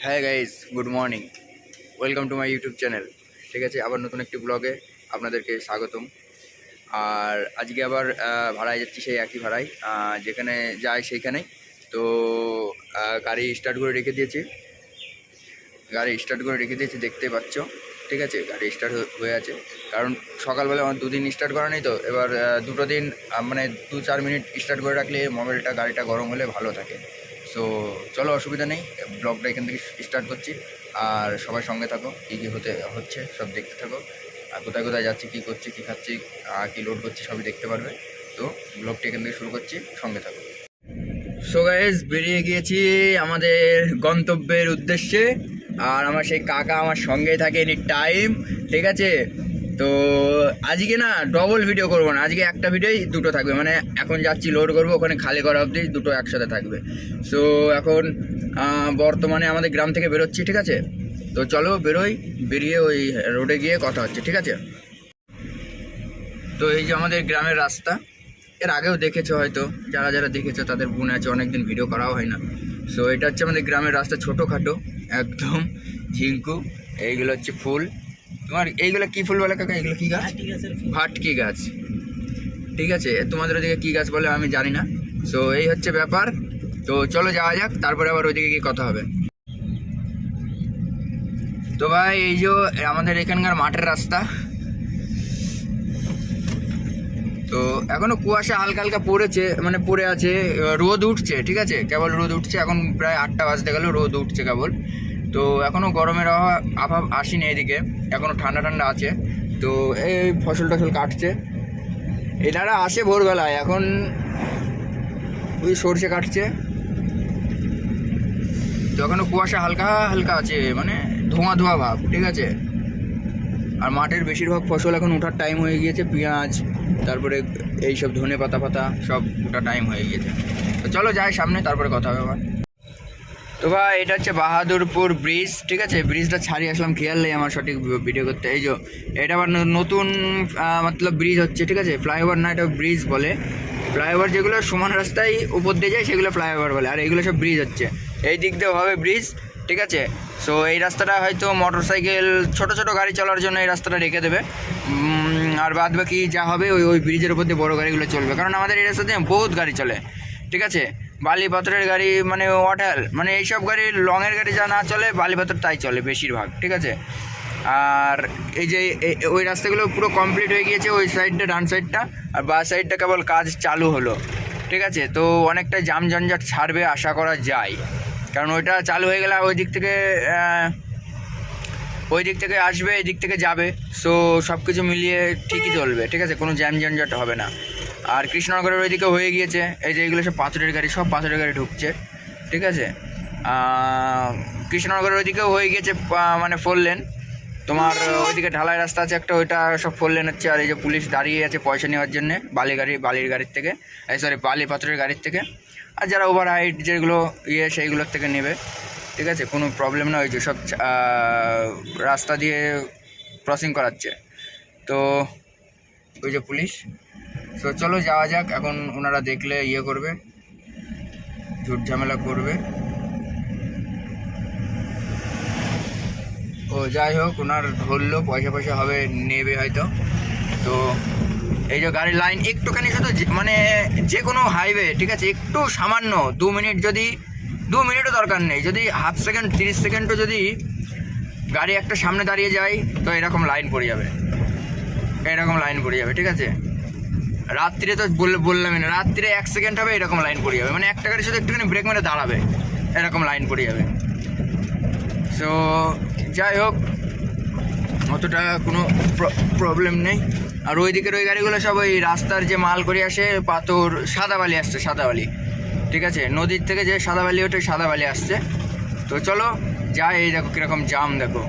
হ্যাঁ guys, good morning. Welcome to my YouTube channel. ঠিক আছে, আবার নতুন একটি ব্লগে আপনাদেরকে স্বাগতম। আর আজকে আবার ভাড়ায় যাচ্ছি, সেই একই ভাড়ায় যেখানে যাই সেইখানেই। তো গাড়ি স্টার্ট করে রেখে দিয়েছি, দেখতে পাচ্ছ। ঠিক আছে, গাড়ি স্টার্ট হয়ে আছে, কারণ সকালবেলা আমার দুদিন স্টার্ট করা নেই। তো এবার দুটো দিন মানে 2-4 মিনিট স্টার্ট করে রাখলে গাড়িটা গরম হলে ভালো থাকে। সো চলো, অসুবিধা নেই, ব্লগটা এখান থেকে স্টার্ট করছি। আর সবাই সঙ্গে থাকো, কী কী হচ্ছে সব দেখতে থাকো। আর কোথায় কোথায় যাচ্ছি, কী করছি, কী খাচ্ছি, কী লোড করছি, সবই দেখতে পারবে। তো ব্লগটা এখান থেকে শুরু করছি, সঙ্গে থাকো। সো গাইস, বেরিয়ে গিয়েছি আমাদের গন্তব্যের উদ্দেশ্যে। আর আমার সেই কাকা আমার সঙ্গেই থাকে এনি টাইম। ঠিক আছে, তো আজকে না ডবল ভিডিও করবো না, আজকে একটা ভিডিওই দুটো থাকবে। মানে এখন যাচ্ছি লোড করবো, ওখানে খালি করা অবধি দুটো একসাথে থাকবে। সো এখন বর্তমানে আমাদের গ্রাম থেকে বেরোচ্ছি। ঠিক আছে, তো চলো বেরিয়ে ওই রোডে গিয়ে কথা হচ্ছে। ঠিক আছে, তো এই যে আমাদের গ্রামের রাস্তা, এর আগেও দেখেছো হয়তো, যারা যারা দেখেছো তাদের মনে আছে, অনেকদিন ভিডিও করাও হয় না। সো এটা হচ্ছে আমাদের গ্রামের রাস্তা, ছোটোখাটো একদম ঝিঙ্কু। এইগুলো হচ্ছে ফুল। তোমার এইগুলো কি ফুল বলে কাকা? এগুলো কি গাছ? ভাটকি গাছ। ঠিক আছে, তোমাদের ওদিকে কী গাছ বলে আমি জানি না। সো এই হচ্ছে ব্যাপার। তো চলো যাওয়া যাক, তারপরে আবার ওইদিকে গিয়ে কথা হবে। তো ভাই, এই যে আমাদের এখানকার মাঠের রাস্তা। তো এখনো কুয়াশা হালকা হালকা পড়েছে, মানে পড়ে আছে, রোদ উঠছে। ঠিক আছে, কেবল রোদ উঠছে, এখন প্রায় 8টা বাজতে গেল, রোদ উঠছে কেবল। তো এখনও গরমের অভাব আসেনি এদিকে, এখনও ঠান্ডা ঠান্ডা আছে। তো এই ফসল টসল কাটছে, এনারা আসে ভোরবেলায়। এখন ওই সরষে কাটছে। তো এখনও কুয়াশা হালকা হালকা আছে, মানে ধোঁয়া ধোঁয়া ভাব। ঠিক আছে, আর মাঠের বেশিরভাগ ফসল এখন ওঠার টাইম হয়ে গিয়েছে, পেঁয়াজ, তারপরে এইসব ধনে পাতা ফাতা সব ওঠার টাইম হয়ে গিয়েছে। তো চলো যাই সামনে, তারপরে কথা হবে আবার। তো ভাই, এটা হচ্ছে বাহাদুরপুর ব্রিজ। ঠিক আছে, ব্রিজটা ছাড়িয়ে আসলাম, খেয়াল নেই আমার সঠিক ভিডিও করতে। এই যে এটা আবার নতুন মতলব ব্রিজ হচ্ছে। ঠিক আছে, ফ্লাইওভার না, এটা ব্রিজ বলে। ফ্লাইওভার যেগুলো সমান রাস্তায় উপর দিয়ে যায় সেগুলো ফ্লাইওভার বলে, আর এইগুলো সব ব্রিজ হচ্ছে। এই দিক দিয়ে হবে ব্রিজ। ঠিক আছে, সো এই রাস্তাটা হয়তো মোটর সাইকেল, ছোটো ছোটো গাড়ি চলার জন্য এই রাস্তাটা রেখে দেবে। আর বাদ বাকি যা হবে ওই ব্রিজের উপর দিয়ে বড়ো গাড়িগুলো চলবে, কারণ আমাদের এই রাস্তাতে বহুত গাড়ি চলে। ঠিক আছে, বালি পাথরের গাড়ি, মানে ওয়াটার, মানে এইসব গাড়ি, লংয়ের গাড়ি যা না চলে, বালি পাথর তাই চলে বেশিরভাগ। ঠিক আছে, আর এই যে ওই রাস্তাগুলো পুরো কমপ্লিট হয়ে গিয়েছে, ওই সাইডটা, ডান সাইডটা, আর বা সাইডটা কেবল কাজ চালু হলো। ঠিক আছে, তো অনেকটা জাম জঞ্জাট ছাড়বে আশা করা যায়, কারণ ওইটা চালু হয়ে গেলে ওই দিক থেকে আসবে, এই দিক থেকে যাবে। সো সব কিছু মিলিয়ে ঠিকই চলবে। ঠিক আছে, কোনো জ্যাম জঞ্জাট হবে না। আর কৃষ্ণনগরের ওইদিকে হয়ে গিয়েছে, এই যে এইগুলো সব পাথরের গাড়ি, সব পাথরের গাড়ি ঢুকছে। ঠিক আছে, কৃষ্ণনগরের ওইদিকেও হয়ে গিয়েছে, মানে 4 লেন। তোমার ওইদিকে ঢালাই রাস্তা আছে একটা, ওইটা সব 4 লেন হচ্ছে। আর এই যে পুলিশ দাঁড়িয়ে আছে পয়সা নেওয়ার জন্যে, বালির গাড়ির থেকে, বালি পাথরের গাড়ির থেকে। আর যারা ওভার হাইট যেগুলো সেইগুলোর থেকে নেবে। ঠিক আছে, কোনো প্রবলেম না, ওই যে সব রাস্তা দিয়ে ক্রসিং করাচ্ছে। তো ওই যে পুলিশ। তো চলো যাওয়া যাক, এখন ওনারা দেখলে করবে, ঝুট ঝামেলা করবে। ও যাই হোক, ওনার ধরলো, পয়সা হবে, নেবে হয়তো। তো এই যে গাড়ির লাইন একটুখানি, শুধু মানে যে কোনো হাইওয়ে, ঠিক আছে, একটু সামান্য 2 মিনিট, যদি 2 মিনিটও দরকার নেই, যদি হাফ সেকেন্ড 30 সেকেন্ডও যদি গাড়ি একটা সামনে দাঁড়িয়ে যায়, তো এরকম লাইন পড়ে যাবে। ঠিক আছে, রাত্রিরে তো বললামই না, রাত্রিরে 1 সেকেন্ড হবে, এরকম লাইন পড়ে যাবে। মানে একটা গাড়ি শুধু একটুখানি ব্রেক মেরে দাঁড়াবে, এরকম লাইন পড়ে যাবে। সো যাই হোক, অতটা কোনো প্রবলেম নেই। আর ওই দিকের ওই গাড়িগুলো সব ওই রাস্তার যে মাল করে আসে, পাথর, সাদা বালি আসছে, সাদা বালি। ঠিক আছে, নদীর থেকে যে সাদা বালি ওঠে, সাদা বালি আসছে। তো চলো যাই। এই দেখো কীরকম জাম, দেখো,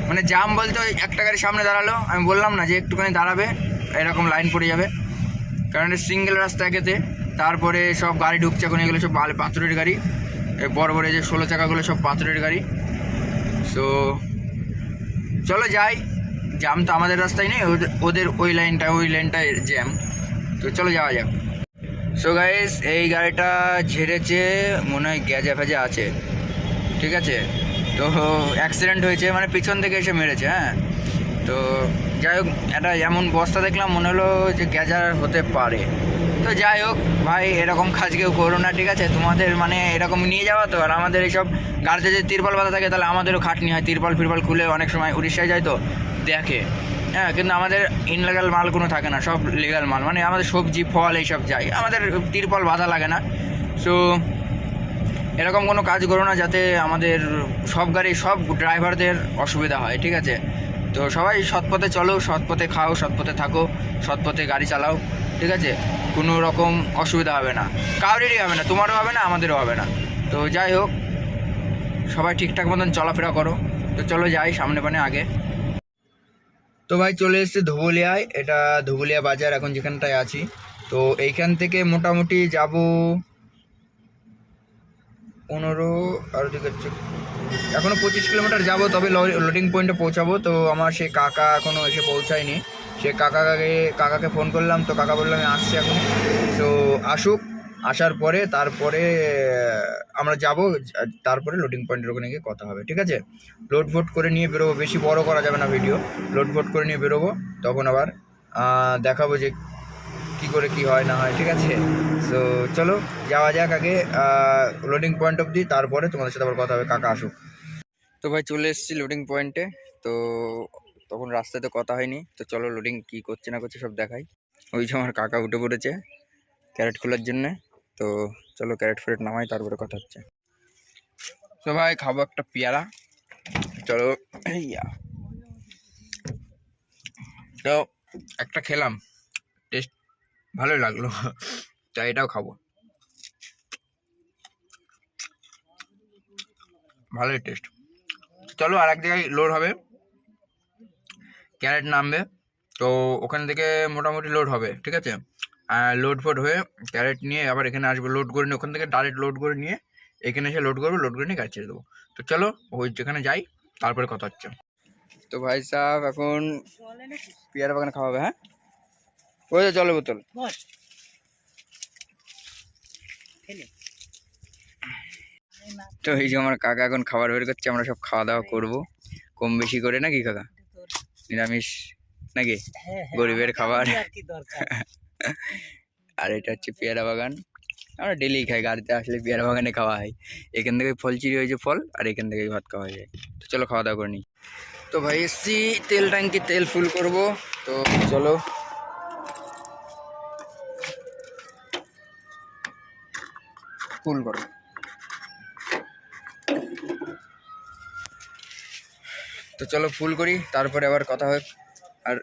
মানে জাম বলতে ওই একটা গাড়ি সামনে দাঁড়ালো, আমি বললাম না যে একটুখানি দাঁড়াবে, এরকম লাইন পড়ে যাবে, কারণ এটা সিঙ্গেল রাস্তা একেতে। তারপরে সব গাড়ি ঢুকছে এখন, এগুলো সব পাথরের গাড়ি, বড় বড় যে 16 চাকাগুলো সব পাথরের গাড়ি। সো চলো যাই, জ্যাম তো আমাদের রাস্তায় নেই, ওদের ওই লাইনটায় জ্যাম। তো চলো যাওয়া যাক। সো গাইস, এই গাড়িটা ঝেড়েছে, মনে হয় গ্যাজা ফ্যাজা আছে। ঠিক আছে, তো অ্যাক্সিডেন্ট হয়েছে, মানে পিছন থেকে এসে মেরেছে। হ্যাঁ, তো যাই হোক, একটা এমন বস্তা দেখলাম মনে হলো যে গ্যাজার হতে পারে। তো যাই হোক ভাই, এরকম কাজ কেউ করো না, ঠিক আছে? তোমাদের মানে এরকম নিয়ে যাওয়া তো, আর আমাদের এইসব গাড়িতে যে তিরপাল বাঁধা থাকে তাহলে আমাদেরও খাটনি হয়, তিরপাল ফিরপাল খুলে অনেক সময় উড়িষ্যায় যায় তো দেখে। হ্যাঁ, কিন্তু আমাদের ইনলিগাল মাল কোনো থাকে না, সব লিগাল মাল, মানে আমাদের সবজি ফল এইসব যায়, আমাদের তিরপাল বাঁধা লাগে না। সো এরকম কোনো কাজ করো না যাতে আমাদের সব গাড়ি সব ড্রাইভারদের অসুবিধা হয়, ঠিক আছে? তো সবাই সৎ পথে চলো, সৎ পথে খাও, সৎ পথে থাকো, সৎ পথে গাড়ি চালাও, ঠিক আছে? কোনো রকম অসুবিধা হবে না, কাউরেরই হবে না, তোমারও হবে না, আমাদেরও হবে না। তো যাই হোক, সবাই ঠিকঠাক মতন চলাফেরা করো। তো চলো যাই সামনে পানে আগে। তো ভাই চলে এসেছি ধুবুলিয়ায়, এটা ধুবুলিয়া বাজার এখন যেখানটায় আছি। তো এইখান থেকে মোটামুটি যাব 15 আর দিকে এখনও 25 কিলোমিটার যাবো, তবে লোডিং পয়েন্টে পৌঁছাবো। তো আমার সে কাকা এখনও এসে পৌঁছায়নি, সে কাকাকে ফোন করলাম, তো কাকা বললাম আমি আসছি এখন। তো আসুক, আসার পরে তারপরে আমরা যাব, তারপরে লোডিং পয়েন্টের ওখানে গিয়ে কথা হবে, ঠিক আছে? লোড ভোট করে নিয়ে বেরোবো, বেশি বড় করা যাবে না ভিডিও, লোড ভোট করে নিয়ে বেরোবো, তখন আবার দেখাবো যে কী করে কী হয় না হয়, ঠিক আছে? সো চলো যাওয়া যাক আগে লোডিং পয়েন্ট অবধি, তারপরে তোমাদের সাথে আবার কথা হবে, কাকা আসুক। তো ভাই চলে এসেছি লোডিং পয়েন্টে। তো তখন রাস্তায় তো কথা হয়নি, তো চলো লোডিং কী করছে না করছে সব দেখাই। ওই যে আমার কাকা উঠে পড়েছে ক্যারেট খোলার জন্যে। তো চলো ক্যারেট ফ্যারেট নামাই, তারপরে কথা হচ্ছে। তো ভাই খাবো একটা পেয়ারা, চলো। ইয়া, তো একটা খেলাম, টেস্ট ভালোই লাগলো, তো এটাও খাবো, ভালোই টেস্ট। চলো আর এক জায়গায় লোড হবে, ক্যারেট নামবে, তো ওখান থেকে মোটামুটি লোড হবে, ঠিক আছে? লোড ফোড হয়ে ক্যারেট নিয়ে আবার এখানে আসবে, লোড করে নিয়ে ওখান থেকে ডাইরেক্ট লোড করে নিয়ে এখানে এসে লোড করবো, লোড করে নিয়ে গাড়ি ছেড়ে দেবো। তো চলো ওই যেখানে যাই, তারপরে কথা হচ্ছে। তো ভাই সাহেব এখন পেয়ারা বাগানে খাওয়া হবে। হ্যাঁ, ওই যে জলের বোতল। তো এই যে আমার কাকা এখন খাবার বের করছে, আমরা সব খাওয়া দাওয়া করবো কম বেশি করে, নাকি কাকা? নিরামিষ নাকি, গরিবের খাবার। আর এটা হচ্ছে পেয়ারা বাগান, আমরা ডেলি খাই, গাড়িতে আসলে পেয়ারা বাগানে খাওয়া হয়। এখান থেকে ফল চিরি হয়েছে ফল, আর এখান থেকে ভাত খাওয়া যায়। তো চলো খাওয়া দাওয়া করে নিই। তো ভাই এসছি তেল ট্যাঙ্কি, তেল ফুল করব, তো চলো। ফুল করো, তো চলো ফুল করি, তারপরে আবার কথা হয়। আর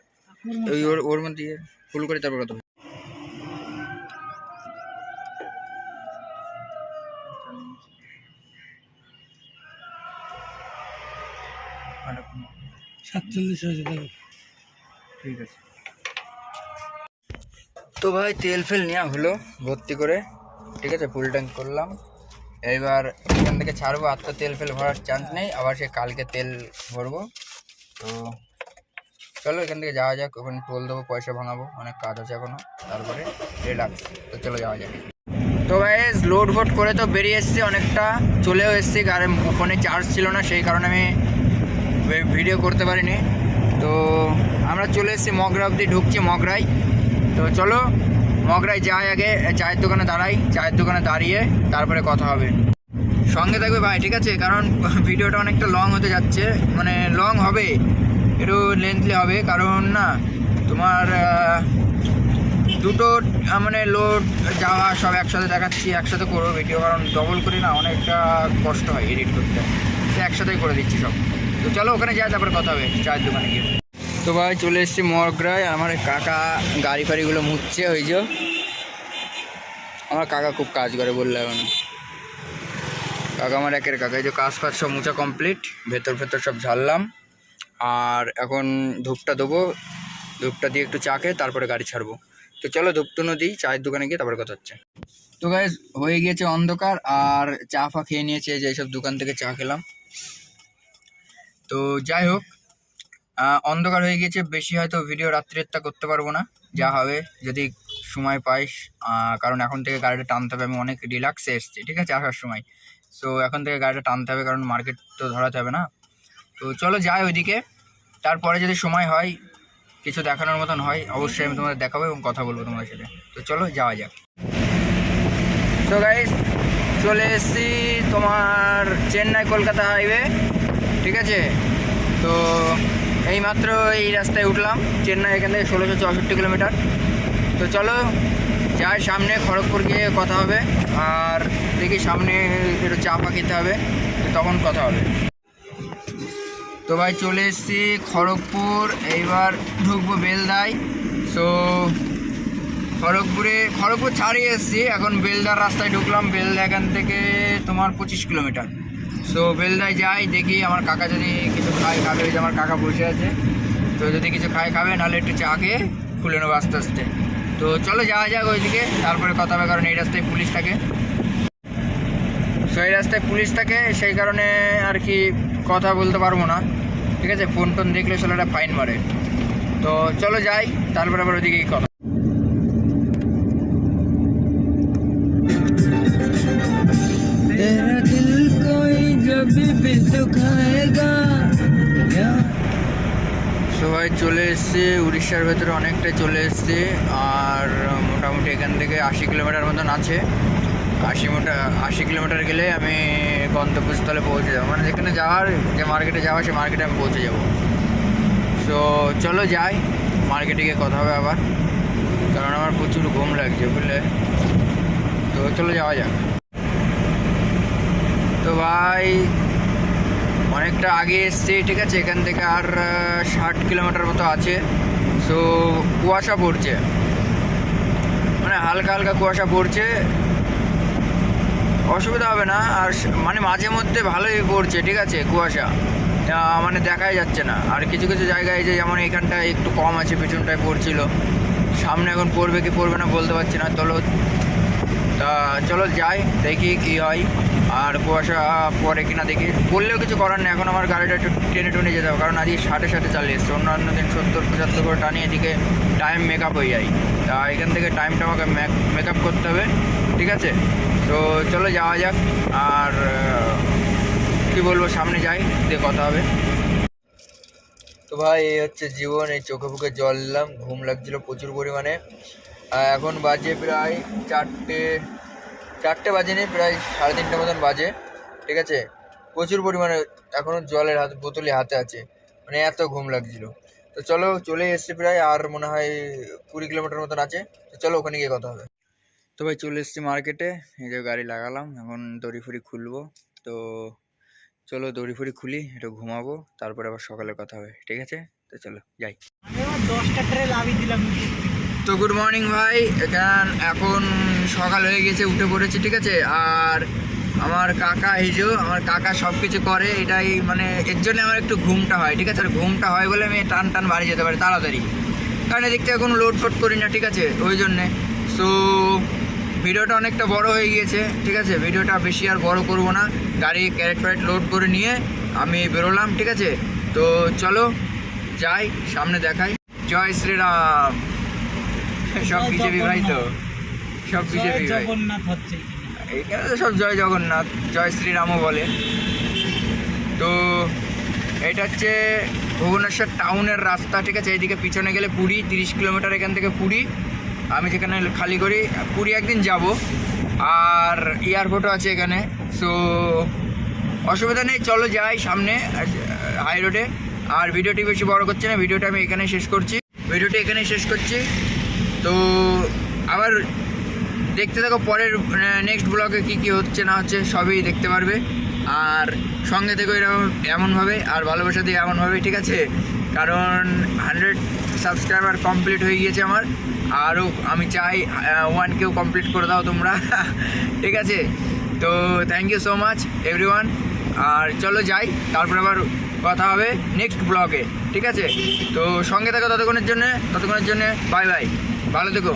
ওই ওর মধ্যে ফুল করি, তারপর কথা হয়। ঠিক আছে। তো ভাই তেল ফেল নেওয়া হলো ভর্তি করে, ঠিক আছে? ফুল ট্যাঙ্ক করলাম, এইবার এখান থেকে ছাড়বো। আর তো তেল ফেল ভরার চান্স নেই, আবার সে কালকে তেল ভরবো। তো চলো এখান থেকে যাওয়া যাক, ওখানে টোল দেবো, পয়সা ভাঙাবো, অনেক কাজ আছে এখনো, তারপরে রিল্যাক্স। তো চলো যাওয়া যাক। তো ভাই লোড ভোট করে তো বেরিয়ে এসেছি, অনেকটা চলেও এসেছি, আর ফোনে চার্জ ছিল না, সেই কারণে আমি ভিডিও করতে পারিনি। তো আমরা চলে এসেছি মগরা অবধি, ঢুকছি মগরায়। তো চলো মগরায় যাই, আগে চায়ের দোকানে দাঁড়াই, চায়ের দোকানে দাঁড়িয়ে তারপরে কথা হবে। সঙ্গে থাকবে ভাই, ঠিক আছে? কারণ ভিডিওটা অনেকটা লং হতে যাচ্ছে, মানে লং হবে, একটু লেন্থলি হবে, কারণ না তোমার দুটো মানে লোড যাওয়া সব একসাথে দেখাচ্ছি, একসাথে করবো ভিডিও, কারণ ডবল করি না, অনেকটা কষ্ট হয় এডিট করতে, সে একসাথেই করে দিচ্ছি সব। তো চলো ওখানে যাই, তারপরে কথা হবে চায়ের দোকানে গিয়ে। তো ভাই চলে এসেছি মগরায়, আমার কাকা গাড়ি ফাড়িগুলো মুছছে, ওই যে আমার কাকা খুব কাজ করে বললে এখন, কাকা আমার একের কাকা। এই যে কাজ ফাজ সব মুছা কমপ্লিট, ভেতর সব ঝাড়লাম, আর এখন ধূপটা দেবো, ধূপটা দিয়ে একটু চা খেয়ে তারপরে গাড়ি ছাড়বো। তো চলো ধূপটুনো দিই, চায়ের দোকানে গিয়ে তারপরে কথা হচ্ছে। তো গাইস হয়ে গিয়েছে অন্ধকার, আর চা ফা খেয়ে নিয়েছে, যে এইসব দোকান থেকে চা খেলাম। তো যাই হোক, অন্ধকার হয়ে গিয়েছে, বেশি হয়তো ভিডিও রাত্রিটা করতে পারবো না, যা হবে যদি সময় পাইস, কারণ এখন থেকে গাড়িটা টানতে হবে, আমি অনেক রিল্যাক্সে এসেছি, ঠিক আছে? আসার সময় সো এখন থেকে গাড়িটা টানতে হবে, কারণ মার্কেট তো ধরাতে হবে না। তো চলো যাই ওইদিকে, তারপরে যদি সময় হয় কিছু দেখানোর মতন হয় অবশ্যই আমি তোমাদের দেখাবো এবং কথা বলবো তোমাদের সাথে। তো চলো যাওয়া যাক। তো গাইস চলে এসেছি তোমার চেন্নাই কলকাতা হাইওয়ে, ঠিক আছে। তো এইমাত্র এই রাস্তায় উঠলাম, চেন্নাই এখান থেকে 1664 কিলোমিটার। তো চলো যাই সামনে, খড়গপুর গিয়ে কথা হবে, আর দেখি সামনে একটু চা পা খেতে হবে, তখন কথা হবে। তো ভাই চলে এসেছি খড়গপুর, এইবার ঢুকবো বেলদায়। সো খড়গপুর ছাড়িয়ে এসেছি, এখন বেলদার রাস্তায় ঢুকলাম। বেলদা এখান থেকে তোমার 25 কিলোমিটার। সো বেলদায় যাই, দেখি আমার কাকা যদি কিছু খাবে, ওই যে আমার কাকা বসে আছে, তো যদি কিছু খাবে, নাহলে একটু চা খেয়ে খুলে নেবো আস্তে আস্তে। তো চলো যাওয়া যাক ওইদিকে, তারপরে কথা হবে, কারণ এই রাস্তায় পুলিশ থাকে। সো এই রাস্তায় পুলিশ থাকে, সেই কারণে আর কি কথা বলতে পারবো না, ঠিক আছে। ফোন টোন দেখলে ছেলেটা ফাইন মারে। তো চলো যাই, তারপরে আবার ওইদিকেই কথা। সবাই চলে এসছে উড়িষ্যার ভেতরে, অনেকটাই চলে এসছে, আর মোটামুটি এখান থেকে 80 কিলোমিটার মতন আছে। 80 কিলোমিটার গেলে আমি গন্তব্যস্থলে পৌঁছে যাবো, মানে যেখানে যাওয়ার, যে মার্কেটে যাওয়া সে মার্কেটে আমি পৌঁছে যাব। সো চলো যাই, মার্কেটে গিয়ে কথা হবে আবার, কারণ আমার প্রচুর ঘুম লাগছে বুঝলে। তো চলো যাওয়া যাক। তো ভাই অনেকটা আগে এসছি, ঠিক আছে, এখান থেকে আর 60 কিলোমিটার মতো আছে। সো কুয়াশা পড়ছে, মানে হালকা হালকা কুয়াশা পড়ছে, অসুবিধা হবে না। আর মানে মাঝে মধ্যে ভালোই পড়ছে, ঠিক আছে, কুয়াশা মানে দেখাই যাচ্ছে না। আর কিছু কিছু জায়গায় যে যেমন এখানটায় একটু কম আছে, পিছনটায় পড়ছিল, সামনে এখন পড়বে কি পড়বে না বলতে পারছি না। চলো যাই, দেখি কি হয়, আর কুয়াশা পরে কিনা দেখি। বললেও কিছু করার নেই, এখন আমার গাড়িটা একটু টেনে যেতে হবে, কারণ আজকে 60 চালিয়ে এসছে। অন্যান্য দিন 70-75 করে টানি, এদিকে টাইম মেকআপ হয়ে যায়। তা এখান থেকে টাইমটা আমাকে মেকআপ করতে হবে, ঠিক আছে। তো চলো যাওয়া যাক, আর কি বলবো, সামনে যাই, দিয়ে কথা হবে। তো ভাই এই হচ্ছে জীবন, এই চোখে মুখে জল নিলাম, ঘুম লাগছিল প্রচুর পরিমাণে। এখন বাজে প্রায় 4টে বাজেনি, প্রায় 3:30 মতন বাজে, ঠিক আছে। প্রচুর পরিমাণে এখনও জলের বোতলে হাতে আছে, মানে এত ঘুম লাগছিল। তো চলো চলে এসছি প্রায়, আর মনে হয় 20 কিলোমিটার মতন আছে। তো চলো ওখানে গিয়ে কথা হবে। তো ভাই চলে এসেছি মার্কেটে, এই যে গাড়ি লাগালাম, এখন দড়ি ফড়ি খুলবো। তো চলো দড়ি ফড়ি খুলি, একটু ঘুমাবো, তারপরে আবার সকালে কথা হবে, ঠিক আছে। তো চলো যাই। 10টা ট্রে লাভিয়ে দিলাম। তো গুড মর্নিং ভাই, এখন সকাল হয়ে গেছে, উঠে পড়েছি, ঠিক আছে। আর আমার কাকা সব কিছু করে, এটাই মানে এর জন্য আমার একটু ঘুমটা হয়, ঠিক আছে। আর ঘুমটা হয় বলে আমি টান বাড়ি যেতে পারি তাড়াতাড়ি, কারণ এদিক থেকে কোনো লোড ফোড করি না, ঠিক আছে, ওই জন্যে। সো ভিডিওটা অনেকটা বড় হয়ে গিয়েছে, ঠিক আছে, ভিডিওটা বেশি আর বড় করব না। গাড়ি ক্যারেট ফ্যারেট লোড করে নিয়ে আমি বেরোলাম, ঠিক আছে। তো চলো যাই, সামনে দেখাই। জয় শ্রীরাম। সব বিজেপি ভাই, তো সব বিজেপি ভাই, এইখানে তো সব জয় জগন্নাথ, জয় শ্রীরামও বলে। তো এটা হচ্ছে ভুবনেশ্বর টাউনের রাস্তা, ঠিক আছে। এইদিকে পিছনে গেলে পুরী, 30 কিলোমিটার এখান থেকে পুরী। আমি যেখানে খালি করি পুরী একদিন যাব, আর এয়ারপোর্টও আছে এখানে। সো অসুবিধা নেই, চলো যাই সামনে হাই রোডে। আর ভিডিওটি বেশি বড় করছি না, ভিডিওটা আমি এখানেই শেষ করছি। তো আবার দেখতে থাকো, পরের নেক্সট ব্লগে কী হচ্ছে না হচ্ছে সবই দেখতে পারবে। আর সঙ্গে থেকো এমনভাবে, আর ভালোবাসা দিয়ে এমনভাবে, ঠিক আছে। কারণ 100 সাবস্ক্রাইবার কমপ্লিট হয়ে গিয়েছে আমার, আরও আমি চাই 1K কমপ্লিট করে দাও তোমরা, ঠিক আছে। তো thank you so much everyone, আর চলো যাই, তারপর আবার কথা হবে নেক্সট ব্লগে, ঠিক আছে। তো সঙ্গে থাকো ততক্ষণের জন্য বাই বাই, ভালো থেকো।